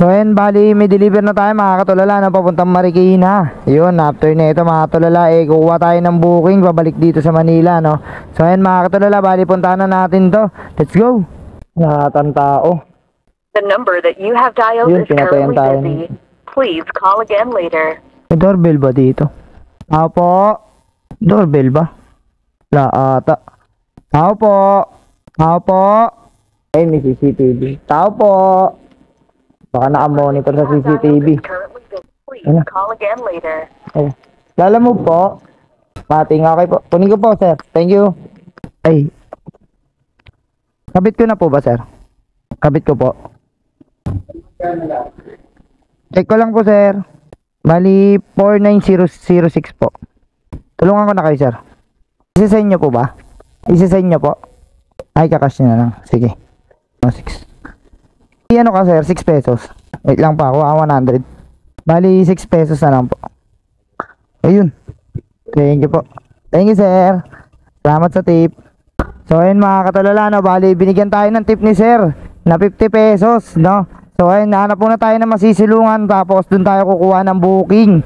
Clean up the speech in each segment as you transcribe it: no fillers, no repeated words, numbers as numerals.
So ayun, bali may deliver na tayo mga katulala na papuntang Marikina. Yun, after nito mga katulala, kukuha tayo ng booking pabalik dito sa Manila, no. So ayun mga katulala, bali puntahan na natin to. Let's go. Lahat ang tao. The number that you have dialed Yun, is pinatayan currently tayo. busy. Please call again later. May doorbell ba dito? Tao po. Doorbell ba? La ata. Tao po. Tao po. Ay, may CCTV. Tao po. Baka naka-monitor sa CCTV. Currently busy. Please Ano? call again later. Ay, lala mo po. Mating okay po. Kunin ko po, sir. Thank you. Ay. Kabit ko na po ba, sir? Kabit ko po. Check ko lang po, sir. Bali, 49006 po. Tulungan ko na kayo, sir. Isa-sign nyo po ba? Isa-sign nyo po. Ay, kakash nyo na lang. Sige. 6. Ano ka, sir? 6 pesos. Wait lang pa ako. 100. Bali, 6 pesos na lang po. Ayun. Thank you po. Thank you, sir. Salamat sa tip. So, ayun mga katulala, no? Bali, binigyan tayo ng tip ni sir na 50 pesos, no? So, ayun, nahanap muna tayo ng masisilungan. Tapos, dun tayo kukuha ng booking.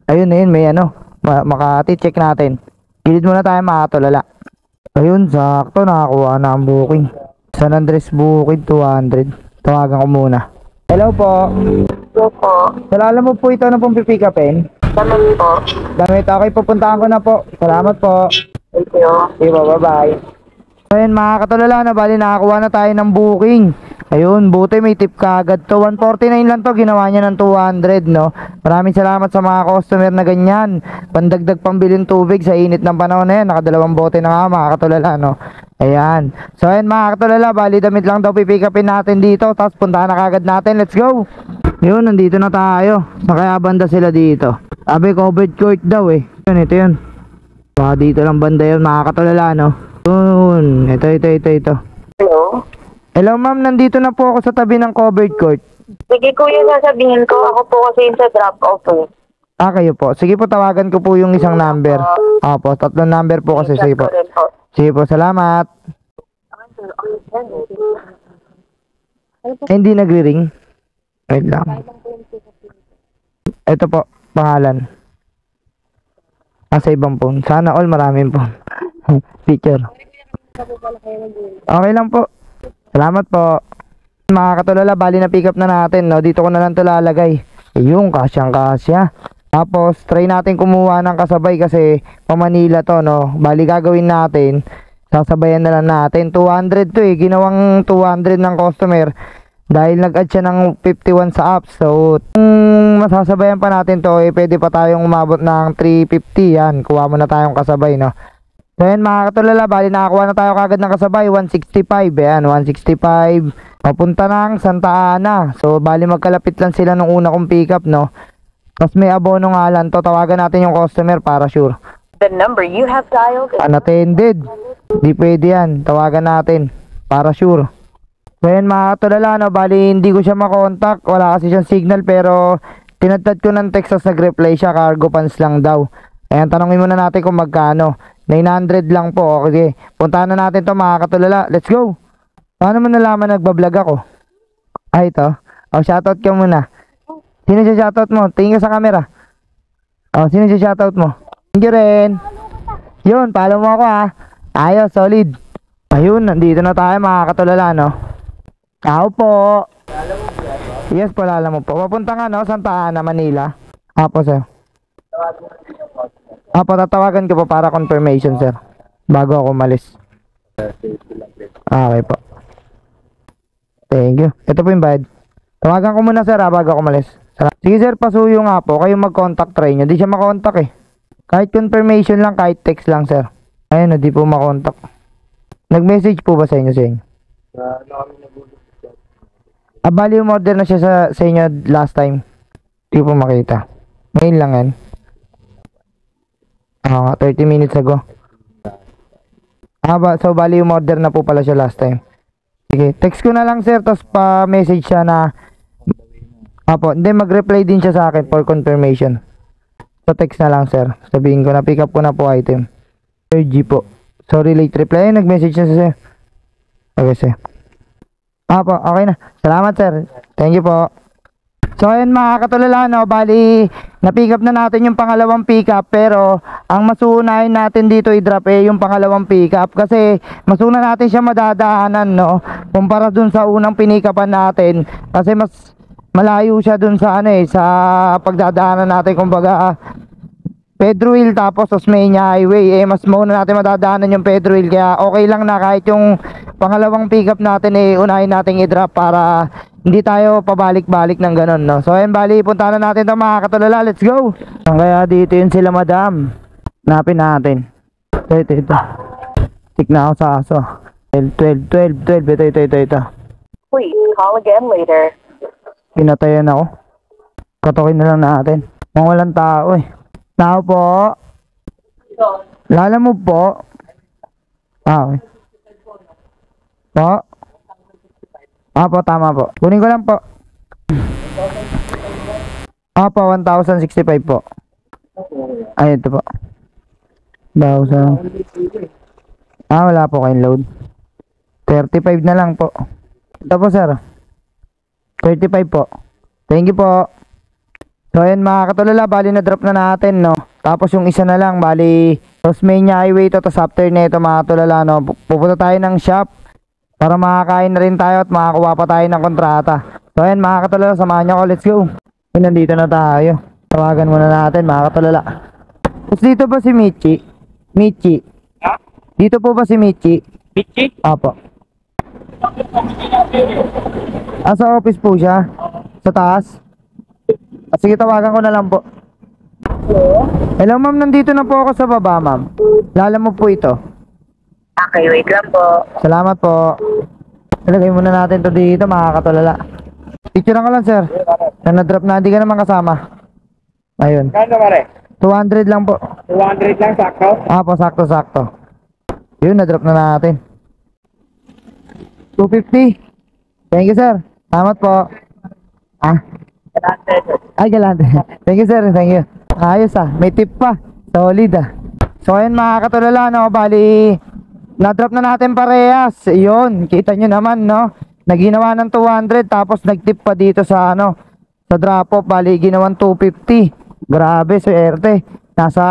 Ayun, may ano. Makati-check natin. Gilid muna tayo mga katulala. Ayun, sakto. Nakakuha na ang booking. San Andres booking, 200. Tawagan ko muna. Hello po. Hello po. Salala mo po ito na pong pipick upin. Damit po. Damit, okay, pupuntahan ko na po. Salamat po. Thank you. Okay po, bye-bye. So ayun mga katulala, na bali nakakuha na tayo ng booking. Ayun, buti may tip ka agad to. 149 lang to, ginawa niya ng 200, no. Maraming salamat sa mga customer na ganyan. Pandagdag pambilin tubig sa init ng panahon na yan. Nakadalawang bote na nga mga katulala, no. Ayan. So ayun mga katulala, bali damit lang daw pipick upin natin dito. Tapos puntahan na kagad natin, let's go. Yun, nandito na tayo. Nakaya banda sila dito. Sabi, covered court daw eh. Yun, ito yun. Baka dito lang banda yun mga katulala, no. Yun, ito. Hello? Hello ma'am, nandito na po ako sa tabi ng covered court. Sige kuya, sasabihin ko. Ako po kasi yung sa drop-off eh. Ah, kayo po. Sige po, tawagan ko po yung isang number. Opo, 3 number po kasi. Sige po. Sige po, salamat. Hindi nagri-ring. Wait lang. Ito po, pangalan. Sa ibang phone. Sana all maraming phone. Picture. Okay lang po. Salamat po. Mga katulala, bali na pick up na natin, no? Dito ko na lang ito lalagay. Yung kasyang kasya. Tapos try natin kumuha ng kasabay kasi pa Manila to, no. Bali gagawin natin, sasabayan na lang natin. 200 to eh. Ginawang 200 ng customer dahil nag-add siya ng 51 sa app. So kung masasabayan pa natin to, pwede pa tayong umabot ng 350. Yan, kuha muna tayong kasabay, no. So yan mga katulala, bali nakakuha na tayo kagad ng kasabay. 165, yan, 165. Papunta ng Santa Ana. So bali magkalapit lang sila nung una kong pick up, no. Tapos may abono nga lang to. Tawagan natin yung customer para sure. The number you have dialed is... Unattended. Di pwede yan. Tawagan natin para sure. So yan mga katulala, no. Bali hindi ko siya makontak. Wala kasi siyang signal pero tinatad ko ng text, nag-reply siya. Cargo pants lang daw. Ayan, tanongin muna natin kung magkano. 900 lang po. Okay, puntahan na natin to mga katulala. Let's go. Paano mo nalaman nagbablog ako? Ay, ito. O, shoutout ka muna. Sino siya shoutout mo? Tingin ka sa camera. O, sino siya shoutout mo? Thank you rin. Yun, follow mo ako ha. Ayos, solid. Ayun, nandito na tayo mga katulala, no? Ako po. Yes po, lala mo po. Papunta nga, no? Santa Ana, Manila. Apo, sir. Apo, tatawagan ko po para confirmation, sir. Bago ako umalis. Okay po. Thank you. Ito po yung bayad. Tawagan ko muna, sir, bago ako umalis. Sige, sir, pasuyo nga po. Kayo mag-contact try nyo. Di siya makontak eh. Kahit confirmation lang, kahit text lang, sir. Ayun, di po makontak. Nag-message po ba sa inyo, sa inyo? Bali, umorder na siya sa inyo last time. Di po makita. Ngayon lang yan. 30 minutes ago. So bali umorder na po pala siya last time. Sige, text ko na lang sir, tapos pa-message siya na apo, hindi mag-reply din siya sa akin for confirmation. So text na lang sir. Sabihin ko na pick up ko na po item. Sir G po. Sorry late reply. Nag-message na siya. Okay sir. Apo, okay na. Salamat sir. Thank you po. So ayun mga katulala, no, bali na-pick up na natin yung pangalawang pick up, pero ang masuunahin natin dito i-drop yung pangalawang pick up kasi masuna natin siya madadaanan, no, kumpara dun sa unang pinikapan natin kasi mas malayo siya dun sa sa pagdadaanan natin, kumbaga Pedro Hill tapos Osmeña Highway, mas mauna natin madadaanan yung Pedro Hill, kaya okay lang na kahit yung pangalawang pick up natin unahin natin i-drop para hindi tayo pabalik-balik ng ganun, no. So ayun, bali punta na natin ito mga katulala, let's go. Kaya dito yun sila madam, napin natin. Ito tik na ako sa aso. 12 ito. Please call again later. Pinatayan ako, patukin na lang natin kung walang tao Tao po. Lala mo po. Okay. Po. Po, tama po. Kunin ko lang po. Po, 1,065 po. Ay, ito po. 1,000. Wala po kayong load. 35 na lang po. Ito po, sir. 35 po. Thank you po. So ayan mga katulala, bali na drop na natin, no. Tapos yung isa na lang, bali Osmeña Highway to, tapos after nito mga katulala, no, pupunta tayo ng shop para makakain na rin tayo at makakuha pa tayo ng kontrata. So ayan mga katulala, samahan nyo ako, let's go. Nandito na tayo. Tawagan muna natin mga katulala. Tapos dito ba si Michi? Michi? Dito po ba si Michi? Michi? Apo. Sa office po siya? Sa taas? Sige, tawagan ko na lang po. Hello ma'am, nandito na po ako sa baba ma'am. Lala mo po ito. Okay, wait lang po. Salamat po. Ilagay muna natin to dito mga katulala. Picture ko lang sir. Na na-drop na, hindi ka naman kasama. Ayun. Kano pare? 200 lang po. 200 lang sakto? Po, sakto. Yun, na-drop na natin. 250. Thank you sir. Salamat po. Ay, galante. Thank you sir, thank you. Ayos may tip pa. Solid So ayun mga katulala, no, bali na-drop na natin parehas. Yun, kita nyo naman, no. Naginawa ng 200 tapos nag-tip pa dito sa sa drop off, bali ginawang 250. Grabe, suerte. Nasa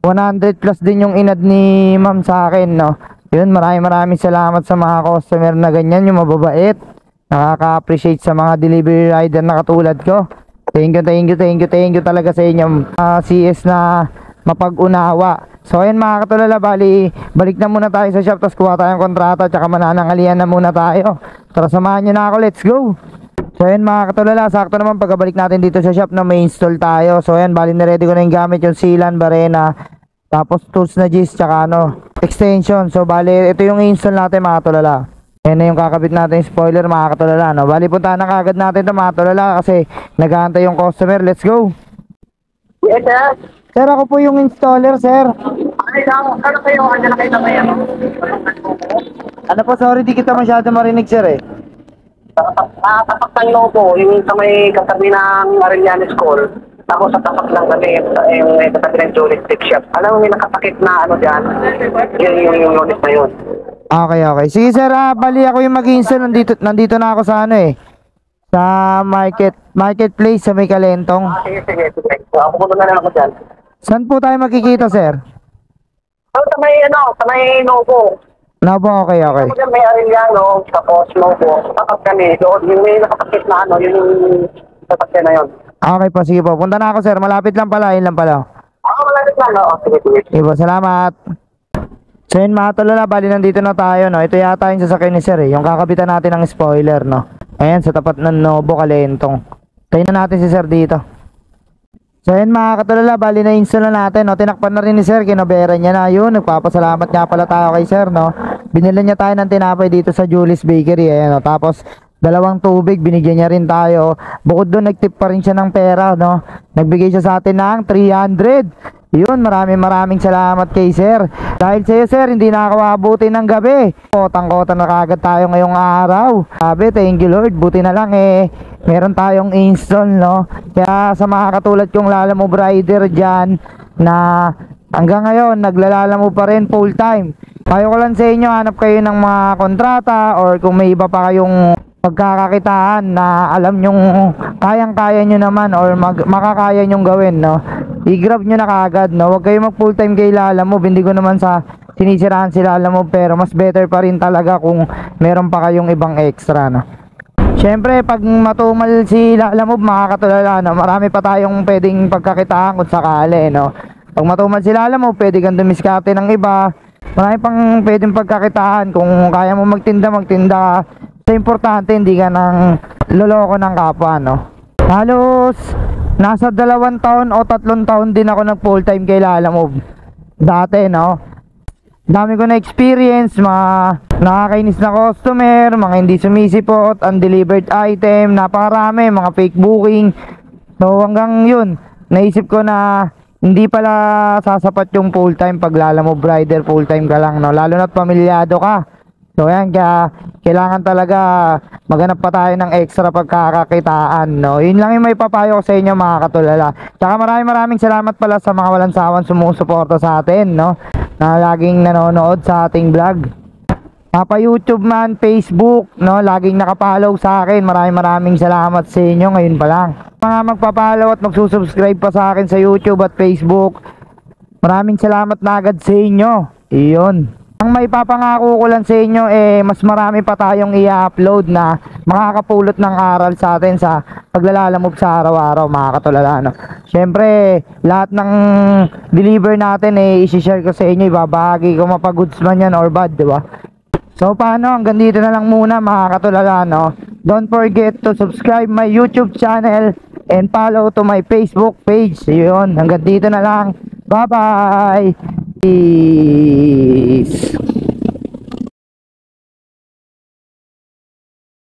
100 plus din yung inad ni ma'am sa akin, no. Yun, maraming salamat sa mga customer na ganyan, yung mababait. Nakaka-appreciate sa mga delivery rider na katulad ko. Thank you talaga sa inyo CS na mapag-unawa. So ayun mga katulala, bali balik na muna tayo sa shop, tapos kuha tayong kontrata, tsaka mananangalian na muna tayo. Tara, samahan nyo na ako, let's go. So ayun mga katulala, sakto naman pagkabalik natin dito sa shop na may install tayo. So ayun, bali na ready ko na yung gamit, yung sealant, barena, tapos tools na gis, tsaka extension. So bali ito yung install natin mga katulala. Ayan na yung kakabit natin yung spoiler mga katulala, no. Bali puntahan na kagad natin ito mga katulala kasi nag-aantay yung customer. Let's go. Yes, sir. Sir, ako po yung installer, sir. Ano kayo? Ano na kayo na kayo? Ano po, sorry, di kita masyado marinig, sir Tapak ng logo, yung sa may katabi ng Arellano School. Tapos sa tapak lang kami, yung may katabi ng Jolis Stick Shop. Alam mo, may nakatakip na dyan. Yung unit na yun. Okay. Sige, sir, bali ako yung mag-install. Nandito na ako sa sa marketplace sa may Kalentong. Sige. Ako pumunta na lang ako dyan. Saan po tayo makikita, sir? Sa may logo. No po, okay. May Arellano, tapos logo. Tapak kami, doon yung may nakatakip na yung tatakya na yun. Okay po, sige po. Punta na ako, sir. Malapit lang pala, yun lang pala. Malapit lang, no? Sige. Sige po, salamat. So yun mga tulala, bali nandito na tayo, no. Ito yata yung sasakyan ni sir, yung kakabitan natin ng spoiler, no. Ayan, sa tapat ng Novo Kalentong. Tayo na natin si sir dito. So yun mga katulala, bali na install na natin, no. Tinakpan na rin ni sir, kinobera niya na yun. Nagpapasalamat nga pala tayo kay sir, no. Binilan niya tayo ng tinapay dito sa Julie's Bakery, ayan, no. Tapos 2 tubig, binigyan niya rin tayo. Bukod doon, nagtip pa rin siya ng pera, no. Nagbigay siya sa atin ng 300. Yun, maraming salamat kay sir. Dahil sa'yo sir, hindi na ako abutin ng gabi. Kotang-kota na kagad tayo ngayong araw. Sabi, thank you Lord. Buti na lang meron tayong install, no. Kaya sa mga katulad kong Lalamove rider dyan na hanggang ngayon naglalala mo pa rin full time, payo ko lang sa inyo, hanap kayo ng mga kontrata or kung may iba pa kayong pagkakakitaan na alam nyong kayang-kaya nyo naman or makakaya nyong gawin, no? I-grab nyo na kaagad, no? Huwag kayo mag full time kay Lalamove. Hindi ko naman sa sinisiraan si Lalamove, pero mas better pa rin talaga kung meron pa kayong ibang extra, no? Syempre, pag matumal si Lalamove, makakatulala, no? Marami pa tayong pwedeng pagkakitaan kung sakali, no? Pag matumal si Lalamove, pwede kang dumiskarte ng iba. Marami pang pwedeng pagkakitaan. Kung kaya mo magtinda, magtinda. So, importante, hindi ka nang loloko ng kapwa, no? Halos nasa 2 taon o 3 taon din ako nag full time kay Lalamove dati, no? Dami ko na experience, mga nakakainis na customer, mga hindi sumisipot, undelivered item, napakarami, mga fake booking. So hanggang yun, naisip ko na hindi pala sasapat yung full time pag Lalamove rider, full time ka lang, no? Lalo na't pamilyado ka. So yan, kaya kailangan talaga maghanap pa tayo ng extra pagkakakitaan, no? Yun lang yung may papayo ko sa inyo, mga katulala. Tsaka maraming salamat pala sa mga walang sawang sumusuporta sa atin, no? Na laging nanonood sa ating vlog. Papa YouTube man, Facebook, no? Laging nakapollow sa akin. Maraming salamat sa inyo ngayon pa lang. Mga magpapollow at magsusubscribe pa sa akin sa YouTube at Facebook, maraming salamat na agad sa inyo. Iyon. Ang may papangako ko lang sa inyo, mas marami pa tayong i-upload na makakapulot ng aral sa atin sa paglalalamove sa araw-araw, mga katulala, no? Siyempre, lahat ng deliver natin, isi-share ko sa inyo, ibabahagi ko, mapag-goods man yan or bad, di ba? So, paano? Hanggang dito na lang muna, mga katulala, no? Don't forget to subscribe my YouTube channel and follow to my Facebook page. Yun, hanggang dito na lang. Bye-bye! Peace.